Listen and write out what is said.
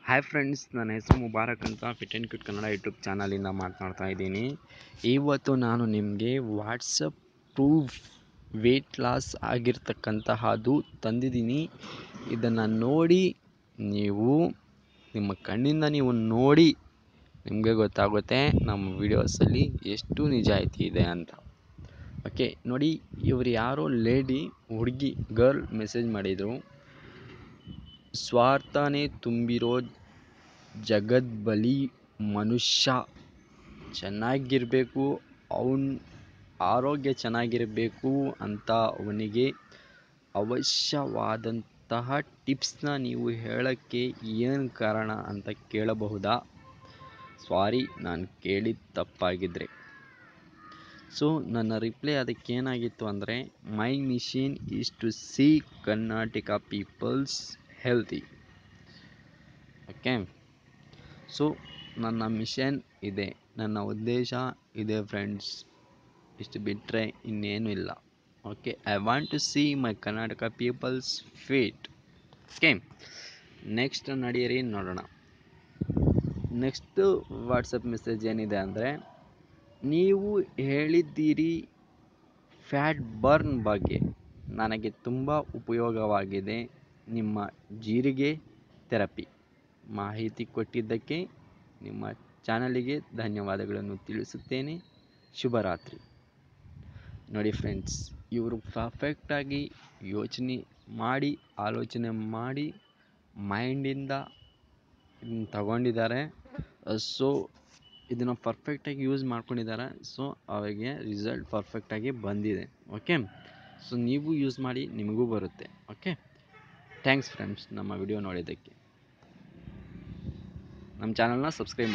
Hi friends, ನನ್ನ ಹೆಸರು ಮುಬಾರಕ್ ಅಂತ fit and cute Kannada YouTube ಚಾನಲಿಂದ ಮಾತನಾಡ್ತಾ ಇದ್ದೀನಿ. ಇವತ್ತು ನಾನು ನಿಮಗೆ ವಾಟ್ಸಪ್ ಪ್ರೂಫ್ ವೆಯ್ಟ್ ಲಾಸ್ ಆಗಿರ್ತಕ್ಕಂತಹದ್ದು ತಂದಿದ್ದೀನಿ. ಇದನ್ನು ನೋಡಿ ನೀವು ನಿಮ್ಮ ಕಣ್ಣಿಂದ ನೀವು ನೋಡಿ ನಿಮಗೆ ಗೊತ್ತಾಗುತ್ತೆ ನಮ್ಮ ವಿಡಿಯೋಸಲ್ಲಿ ಎಷ್ಟು ನಿಜಾಯಿತಿ ಇದೆ ಅಂತ. ಓಕೆ ನೋಡಿ, ಇವರು ಯಾರೋ ಲೇಡಿ ಹುಡುಗಿ ಗರ್ಲ್ ಮೆಸೇಜ್ ಮಾಡಿದರು. ಸ್ವಾರ್ಥನೇ ತುಂಬಿರೋ ಜಗದ್ಬಲಿ ಮನುಷ್ಯ ಚೆನ್ನಾಗಿರಬೇಕು, ಅವನ ಆರೋಗ್ಯ ಚೆನ್ನಾಗಿರಬೇಕು ಅಂತ ಅವನಿಗೆ ಅವಶ್ಯವಾದಂತಹ ಟಿಪ್ಸ್ನ ನೀವು ಹೇಳೋಕ್ಕೆ ಏನು ಕಾರಣ ಅಂತ ಕೇಳಬಹುದಾ? ಸಾರಿ, ನಾನು ಕೇಳಿದ ತಪ್ಪಾಗಿದ್ದರೆ. ಸೊ ನನ್ನ ರಿಪ್ಲೈ ಅದಕ್ಕೆ ಏನಾಗಿತ್ತು ಅಂದರೆ, my mission is to see Karnataka peoples healthy. Okay, so ನನ್ನ ಮಿಷನ್ ಇದೆ, ನನ್ನ ಉದ್ದೇಶ ಇದೆ ಫ್ರೆಂಡ್ಸ್, ಇಷ್ಟು ಬಿಟ್ಟರೆ ಇನ್ನೇನು ಇಲ್ಲ. Okay, I want to see my Karnataka peoples fit. Okay, next ನಡೆಯಿರಿ ನೋಡೋಣ. ನೆಕ್ಸ್ಟು ವಾಟ್ಸಪ್ ಮೆಸೇಜ್ ಏನಿದೆ ಅಂದರೆ, ನೀವು ಹೇಳಿದ್ದೀರಿ ಫ್ಯಾಟ್ ಬರ್ನ್ ಬಗ್ಗೆ ನನಗೆ ತುಂಬ ಉಪಯೋಗವಾಗಿದೆ. ನಿಮ್ಮ ಜೀರಿಗೆ ಥೆರಪಿ ಮಾಹಿತಿ ಕೊಟ್ಟಿದ್ದಕ್ಕೆ ನಿಮ್ಮ ಚಾನಲಿಗೆ ಧನ್ಯವಾದಗಳನ್ನು ತಿಳಿಸುತ್ತೇನೆ. ಶುಭರಾತ್ರಿ. ನೋಡಿ ಫ್ರೆಂಡ್ಸ್, ಇವರು ಪರ್ಫೆಕ್ಟಾಗಿ ಆಲೋಚನೆ ಮಾಡಿ ಮೈಂಡಿಂದ ತಗೊಂಡಿದ್ದಾರೆ. ಸೊ ಇದನ್ನು ಪರ್ಫೆಕ್ಟಾಗಿ ಯೂಸ್ ಮಾಡ್ಕೊಂಡಿದ್ದಾರೆ. ಸೊ ಅವರಿಗೆ ರಿಸಲ್ಟ್ ಪರ್ಫೆಕ್ಟಾಗಿ ಬಂದಿದೆ. ಓಕೆ, ಸೊ ನೀವು ಯೂಸ್ ಮಾಡಿ, ನಿಮಗೂ ಬರುತ್ತೆ. ಓಕೆ, ಥ್ಯಾಂಕ್ಸ್ ಫ್ರೆಂಡ್ಸ್ ನಮ್ಮ ವಿಡಿಯೋ ನೋಡಿದ್ದಕ್ಕೆ. ನಮ್ಮ ಚಾನಲ್ನ ಸಬ್ಸ್ಕ್ರೈಬ್ ಮಾಡಿ.